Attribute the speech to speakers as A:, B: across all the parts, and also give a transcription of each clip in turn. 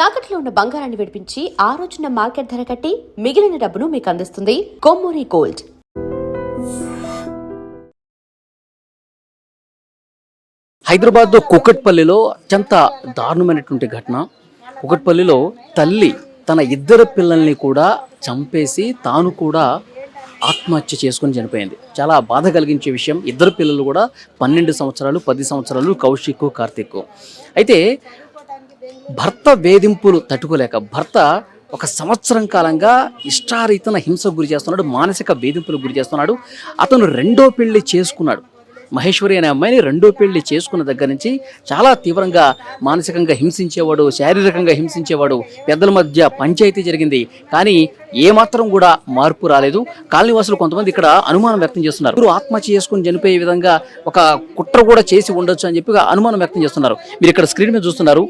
A: తాకట్లో ఉన్న బంగారాన్ని విడిపించి ఆ రోజున మార్కెట్ ధర కట్టి మిగిలిన డబ్బును మీకు అందిస్తుంది కొమ్మూరి గోల్డ్.
B: హైదరాబాద్ కుకట్పల్లిలో అత్యంత దారుణమైనటువంటి ఘటన. కుకట్పల్లిలో తల్లి తన ఇద్దరు పిల్లల్ని కూడా చంపేసి తాను కూడా ఆత్మహత్య చేసుకుని చనిపోయింది. చాలా బాధ కలిగించే విషయం. ఇద్దరు పిల్లలు కూడా 12 సంవత్సరాలు 10 సంవత్సరాలు, కౌశిక్, కార్తిక్. అయితే భర్త వేధింపులు తట్టుకోలేక భర్త 1 సంవత్సరం కాలంగా ఇష్టారీతన హింసకు గురి చేస్తున్నాడు, మానసిక వేధింపులకు గురి చేస్తున్నాడు. అతను 2వ పెళ్లి చేసుకున్నాడు. మహేశ్వరి అనే అమ్మాయిని 2వ పెళ్లి చేసుకున్న దగ్గర నుంచి చాలా తీవ్రంగా మానసికంగా హింసించేవాడు, శారీరకంగా హింసించేవాడు. పెద్దల మధ్య పంచాయతీ జరిగింది, కానీ ఏమాత్రం కూడా మార్పు రాలేదు. కాలనీవాసులు కొంతమంది ఇక్కడ అనుమానం వ్యక్తం చేస్తున్నారు. ఆత్మహత్య చేసుకుని చనిపోయే విధంగా ఒక కుట్ర కూడా చేసి ఉండొచ్చు అని చెప్పి అనుమానం వ్యక్తం చేస్తున్నారు. మీరు ఇక్కడ స్క్రీన్ మీద చూస్తున్నారు.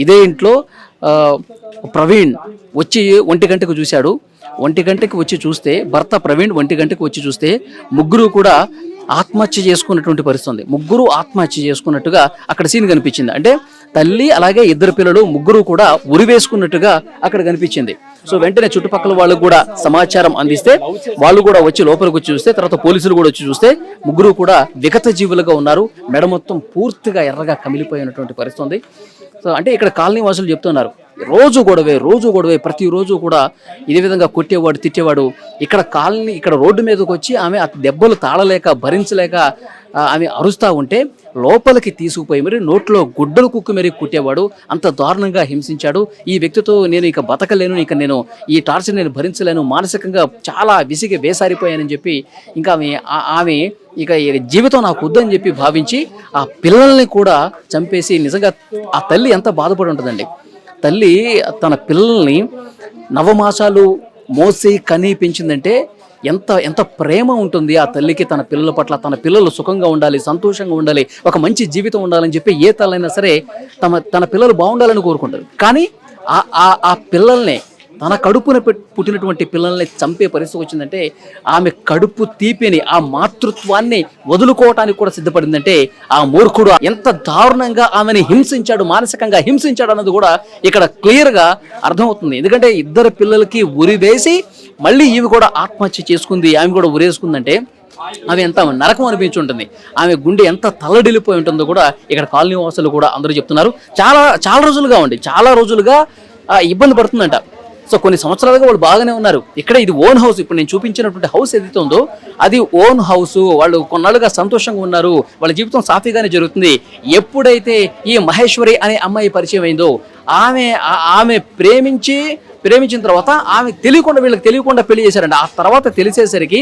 B: ఇదే ఇంట్లో ప్రవీణ్ వచ్చి 1 గంటకు చూశాడు. 1 గంటకి వచ్చి చూస్తే భర్త ప్రవీణ్ 1 గంటకు వచ్చి చూస్తే ముగ్గురు కూడా ఆత్మహత్య చేసుకున్నటువంటి పరిస్థితి. ముగ్గురు ఆత్మహత్య చేసుకున్నట్టుగా అక్కడ సీన్ కనిపించింది. అంటే తల్లి అలాగే ఇద్దరు పిల్లలు ముగ్గురు కూడా ఉరివేసుకున్నట్టుగా అక్కడ కనిపించింది. సో వెంటనే చుట్టుపక్కల వాళ్ళకు కూడా సమాచారం అందిస్తే వాళ్ళు కూడా వచ్చి లోపలికి వచ్చి చూస్తే, తర్వాత పోలీసులు కూడా వచ్చి చూస్తే ముగ్గురు కూడా విగత జీవులుగా ఉన్నారు. మెడ మొత్తం పూర్తిగా ఎర్రగా కమిలిపోయినటువంటి పరిస్థితి ఉంది. సో అంటే ఇక్కడ కాలనీ వాసులు చెప్తున్నారు, రోజు గొడవే, ప్రతిరోజు కూడా ఇదే విధంగా కొట్టేవాడు, తిట్టేవాడు. ఇక్కడ రోడ్డు మీదకి వచ్చి ఆమె దెబ్బలు తాళలేక భరించలేక ఆమె అరుస్తూ ఉంటే లోపలికి తీసుకుపోయి మరి నోట్లో గుడ్డలు కుక్కు మరి కుట్టేవాడు. అంత దారుణంగా హింసించాడు. ఈ వ్యక్తితో నేను ఇక బతకలేను, ఇక నేను ఈ టార్చర్ నేను భరించలేను, మానసికంగా చాలా విసిగి వేసారిపోయానని చెప్పి ఇంకా ఆమె ఇక జీవితం నాకు వద్దని చెప్పి భావించి ఆ పిల్లల్ని కూడా చంపేసి, నిజంగా ఆ తల్లి ఎంత బాధపడి ఉంటుందండి. తల్లి తన పిల్లల్ని 9 మాసాలు మోసి కని పెంచిందంటే ఎంత ప్రేమ ఉంటుంది ఆ తల్లికి తన పిల్లల పట్ల. తన పిల్లలు సుఖంగా ఉండాలి, సంతోషంగా ఉండాలి, ఒక మంచి జీవితం ఉండాలని చెప్పి ఏ తల్లైనా సరే తన పిల్లలు బాగుండాలని కోరుకుంటారు. కానీ ఆ పిల్లల్ని, తన కడుపున పుట్టినటువంటి పిల్లల్ని చంపే పరిస్థితి వచ్చిందంటే ఆమె కడుపు తీపిని, ఆ మాతృత్వాన్ని వదులుకోవటానికి కూడా సిద్ధపడిందంటే ఆ మూర్ఖుడు ఎంత దారుణంగా ఆమెని హింసించాడు, మానసికంగా హింసించాడు అన్నది కూడా ఇక్కడ క్లియర్గా అర్థమవుతుంది. ఎందుకంటే ఇద్దరు పిల్లలకి ఉరి వేసి మళ్ళీ ఈమె కూడా ఆత్మహత్య చేసుకుంది, ఆమె కూడా ఉరేసుకుందంటే ఆమె ఎంత నరకం అనిపించి ఉంటుంది, ఆమె గుండె ఎంత తల్లడిల్లిపోయి ఉంటుందో కూడా ఇక్కడ కాలనీ వాసులు కూడా అందరూ చెప్తున్నారు. చాలా రోజులుగా ఇబ్బంది పడుతుందంట. సో కొన్ని సంవత్సరాలుగా వాళ్ళు బాగానే ఉన్నారు. ఇక్కడ ఇది ఓన్ హౌస్. ఇప్పుడు నేను చూపించినటువంటి హౌస్ ఏదైతే ఉందో అది ఓన్ హౌస్. వాళ్ళు కొన్నాళ్ళుగా సంతోషంగా ఉన్నారు, వాళ్ళ జీవితం సాఫీగానే జరుగుతుంది. ఎప్పుడైతే ఈ మహేశ్వరి అనే అమ్మాయి పరిచయం అయిందో ఆమె ప్రేమించిన తర్వాత వీళ్ళకి తెలియకుండా పెళ్లి చేశారండి. ఆ తర్వాత తెలిసేసరికి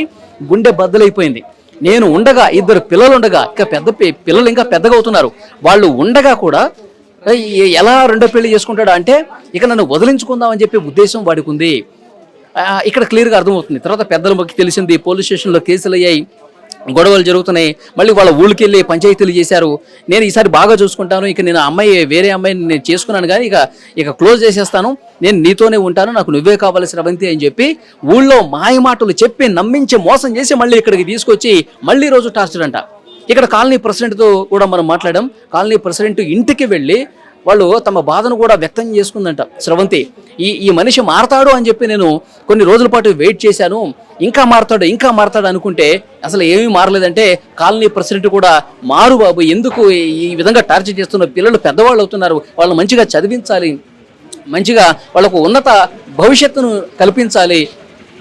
B: గుండె బద్దలైపోయింది. నేను ఉండగా, 2 పిల్లలు ఉండగా, పిల్లలు ఇంకా పెద్దగా అవుతున్నారు, వాళ్ళు ఉండగా కూడా ఎలా 2వ పెళ్లి చేసుకుంటాడు అంటే ఇక నన్ను వదిలించుకుందామని చెప్పి ఉద్దేశం వాడికి ఉంది. ఇక్కడ క్లియర్గా అర్థమవుతుంది. తర్వాత పెద్దలకి తెలిసింది, పోలీస్ స్టేషన్లో కేసులు అయ్యాయి, గొడవలు జరుగుతున్నాయి. మళ్ళీ వాళ్ళ ఊళ్ళకి వెళ్ళి పంచాయతీలు చేశారు. నేను ఈసారి బాగా చూసుకుంటాను, ఇక నేను వేరే అమ్మాయిని నేను చేసుకున్నాను కానీ ఇక క్లోజ్ చేసేస్తాను, నేను నీతోనే ఉంటాను, నాకు నువ్వే కావాలి స్రవంతి అని చెప్పి ఊళ్ళో మాయమాటలు చెప్పి నమ్మించి మోసం చేసి మళ్ళీ ఇక్కడికి తీసుకొచ్చి మళ్ళీ రోజు టార్చర్ అంట. ఇక్కడ కాలనీ ప్రెసిడెంట్తో కూడా మనం మాట్లాడాం. కాలనీ ప్రెసిడెంట్ ఇంటికి వెళ్ళి వాళ్ళు తమ బాధను కూడా వ్యక్తం చేసుకుందంట స్రవంతి. ఈ మనిషి మారతాడు అని చెప్పి నేను కొన్ని రోజుల పాటు వెయిట్ చేశాను, ఇంకా మారతాడు అనుకుంటే అసలు ఏమీ మారలేదంటే కాలనీ ప్రెసిడెంట్ కూడా మారు బాబు, ఎందుకు ఈ విధంగా టార్చర్ చేస్తున్నారు, పిల్లలు పెద్దవాళ్ళు అవుతున్నారు, వాళ్ళని మంచిగా చదివించాలి, మంచిగా వాళ్ళకు ఉన్నత భవిష్యత్తును కల్పించాలి,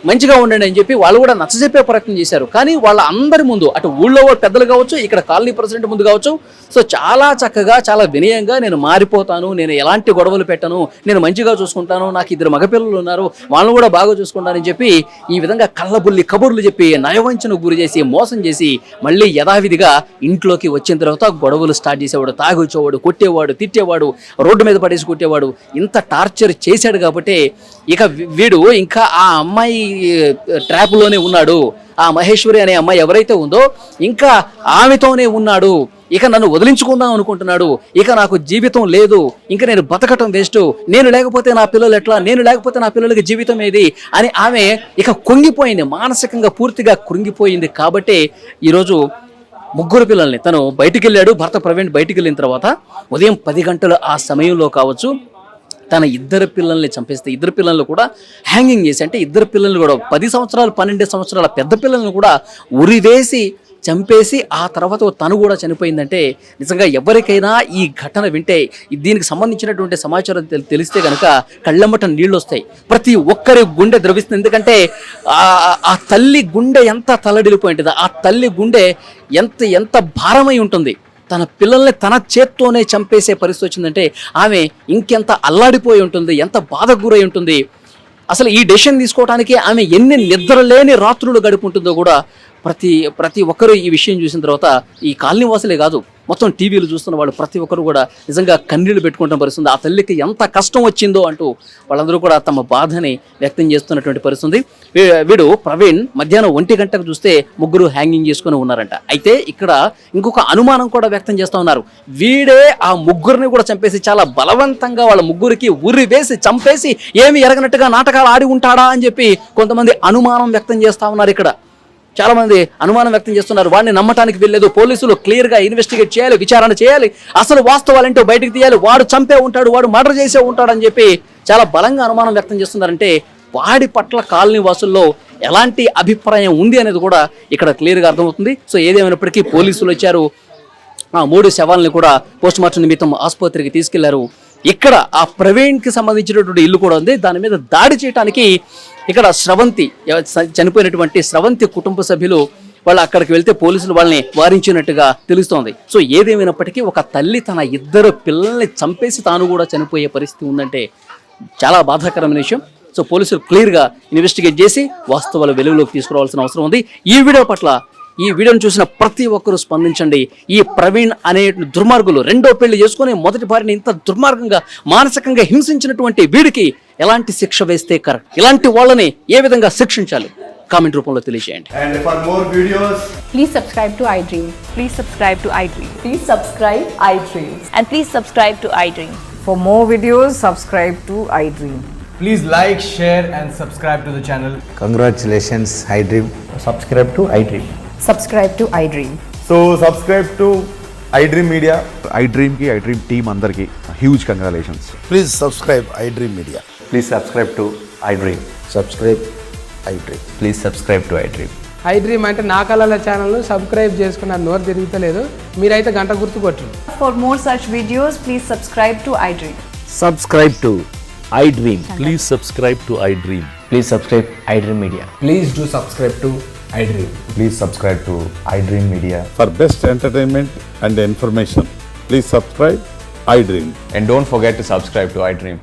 B: మంచిగా ఉండండి అని చెప్పి వాళ్ళు కూడా నచ్చజెప్పే ప్రయత్నం చేశారు. కానీ వాళ్ళ అందరి ముందు, అటు ఊళ్ళో పెద్దలు కావచ్చు, ఇక్కడ కాలనీ ప్రెసిడెంట్ ముందు కావచ్చు, సో చాలా చక్కగా చాలా వినయంగా నేను మారిపోతాను, నేను ఎలాంటి గొడవలు పెట్టను, నేను మంచిగా చూసుకుంటాను, నాకు 2 మగపిల్లలు ఉన్నారు, వాళ్ళని కూడా బాగా చూసుకుంటానని చెప్పి ఈ విధంగా కళ్ళబుల్లి కబుర్లు చెప్పి నయవంచనకు గురి చేసి మోసం చేసి మళ్ళీ యథావిధిగా ఇంట్లోకి వచ్చిన తర్వాత గొడవలు స్టార్ట్ చేసేవాడు, తాగొచ్చేవాడు, కొట్టేవాడు, తిట్టేవాడు, రోడ్డు మీద పడేసి కొట్టేవాడు. ఇంత టార్చర్ చేశాడు కాబట్టి ఇక వీడు ఇంకా ఆ అమ్మాయి ట్రాప్లోనే ఉన్నాడు. ఆ మహేశ్వరి అనే అమ్మాయి ఎవరైతే ఉందో ఇంకా ఆమెతోనే ఉన్నాడు. ఇక నన్ను వదిలించుకుందాం అనుకుంటున్నాడు, ఇక నాకు జీవితం లేదు, ఇంకా నేను బతకటం వేస్ట్, నేను లేకపోతే నా పిల్లలు ఎట్లా, నేను లేకపోతే నా పిల్లలకి జీవితం ఏది అని ఆమె ఇక కుంగిపోయింది, మానసికంగా పూర్తిగా కృంగిపోయింది. కాబట్టి ఈరోజు ముగ్గురు పిల్లల్ని తను బయటికి వెళ్ళాడు. భర్త ప్రవీణ్ బయటికి వెళ్ళిన తర్వాత ఉదయం 10 గంటల ఆ సమయంలో కావచ్చు తన ఇద్దరు పిల్లల్ని చంపేస్తే ఇద్దరు పిల్లల్ని కూడా హ్యాంగింగ్ చేసి, అంటే ఇద్దరు పిల్లల్ని కూడా 10 సంవత్సరాలు 12 సంవత్సరాల పెద్ద పిల్లల్ని కూడా ఉరివేసి చంపేసి ఆ తర్వాత తను కూడా చనిపోయిందంటే నిజంగా ఎవరికైనా ఈ ఘటన వింటే దీనికి సంబంధించినటువంటి సమాచారం తెలిస్తే కనుక కళ్ళమ్మట నీళ్ళు వస్తాయి. ప్రతి ఒక్కరి గుండె ద్రవిస్తుంది. ఎందుకంటే ఆ తల్లి గుండె ఎంత తల్లడిల్లిపోయి ఉంటుంది, ఆ తల్లి గుండె ఎంత భారమై ఉంటుంది. తన పిల్లల్ని తన చేత్తోనే చంపేసే పరిస్థితి వచ్చిందంటే ఆమె ఇంకెంత అల్లాడిపోయి ఉంటుంది, ఎంత బాధకు గురై ఉంటుంది. అసలు ఈ డెసిషన్ తీసుకోవడానికి ఆమె ఎన్ని నిద్రలేని రాత్రులు గడుపుంటుందో కూడా ప్రతి ఒక్కరూ ఈ విషయం చూసిన తర్వాత ఈ కాలనీ వాసులే కాదు, మొత్తం టీవీలు చూస్తున్న వాళ్ళు ప్రతి ఒక్కరు కూడా నిజంగా కన్నీళ్లు పెట్టుకుంటున్న పరిస్థితుంది. ఆ తల్లికి ఎంత కష్టం వచ్చిందో అంటూ వాళ్ళందరూ కూడా తమ బాధని వ్యక్తం చేస్తున్నటువంటి పరిస్థితుంది. వీడు ప్రవీణ్ మధ్యాహ్నం 1 గంటకు చూస్తే ముగ్గురు హ్యాంగింగ్ చేసుకుని ఉన్నారంట. అయితే ఇక్కడ ఇంకొక అనుమానం కూడా వ్యక్తం చేస్తూ ఉన్నారు. వీడే ఆ ముగ్గురిని కూడా చంపేసి చాలా బలవంతంగా వాళ్ళ ముగ్గురికి ఉరి వేసి చంపేసి ఏమి ఎరగనట్టుగా నాటకాలు ఆడి ఉంటాడా అని చెప్పి కొంతమంది అనుమానం వ్యక్తం చేస్తూ ఉన్నారు. ఇక్కడ చాలా మంది అనుమానం వ్యక్తం చేస్తున్నారు. వాడిని నమ్మటానికి వెళ్ళలేదు, పోలీసులు క్లియర్గా ఇన్వెస్టిగేట్ చేయాలి, విచారణ చేయాలి, అసలు వాస్తవాలేంటో బయటకు తీయాలి, వాడు చంపే ఉంటాడు, వాడు మర్డర్ చేసే ఉంటాడు అని చెప్పి చాలా బలంగా అనుమానం వ్యక్తం చేస్తున్నారంటే వాడి పట్ల కాలనీ వాసుల్లో ఎలాంటి అభిప్రాయం ఉంది అనేది కూడా ఇక్కడ క్లియర్గా అర్థమవుతుంది. సో ఏదేమైనప్పటికీ పోలీసులు వచ్చారు, 3 శవాలని కూడా పోస్ట్మార్టం నిమిత్తం ఆసుపత్రికి తీసుకెళ్లారు. ఇక్కడ ఆ ప్రవీణ్కి సంబంధించినటువంటి ఇల్లు కూడా ఉంది. దాని మీద దాడి చేయడానికి ఇక్కడ స్రవంతి, చనిపోయినటువంటి స్రవంతి కుటుంబ సభ్యులు వాళ్ళు అక్కడికి వెళ్తే పోలీసులు వాళ్ళని వారించినట్టుగా తెలుస్తోంది. సో ఏదేమైనప్పటికీ ఒక తల్లి తన ఇద్దరు పిల్లల్ని చంపేసి తాను కూడా చనిపోయే పరిస్థితి ఉందంటే చాలా బాధాకరమైన విషయం. సో పోలీసులు క్లియర్గా ఇన్వెస్టిగేట్ చేసి వాస్తవాలు వెలుగులోకి తీసుకురావాల్సిన అవసరం ఉంది. ఈ వీడియోను చూసిన ప్రతి ఒక్కరూ స్పందించండి. ఈ ప్రవీణ్ అనే దుర్మార్గులు 2వ పెళ్లి చేసుకుని మొదటి భార్యని ఇంత దుర్మార్గంగా మానసికంగా హింసించినటువంటి వీడికి ఎలాంటి శిక్ష వేస్తే కరెక్ట్, ఇలాంటి వాళ్ళని ఏ విధంగా శిక్షించాలి కామెంట్ రూపంలో తెలియజేయండి.
C: And for more videos,
D: Please subscribe to iDream.
E: Please subscribe to iDream.
D: Please subscribe iDream.
E: And please subscribe to iDream.
F: For more videos, subscribe to iDream.
C: please like, share and subscribe to the channel.
G: Congratulations, iDream.
H: Subscribe to iDream.
D: Subscribe to iDream.
C: So subscribe to iDream Media.
I: iDream की iDream team अंदर की huge congratulations.
G: Please subscribe iDream Media.
H: Please subscribe to iDream.
G: Subscribe iDream.
H: Please subscribe to iDream.
J: iDream అంటే నా కళల ఛానల్ను subscribe చేసుకున్న నోరు తిరుగుతలేదు, మీరైతే గంట గుర్తు కొట్టండి.
D: For more such videos, please subscribe to iDream.
H: Subscribe to iDream.
K: Please subscribe to iDream.
H: Please subscribe iDream Media.
C: Please do subscribe to iDream.
G: Please subscribe to iDream Media.
I: For best entertainment and information, please subscribe iDream.
H: And don't forget to subscribe to iDream.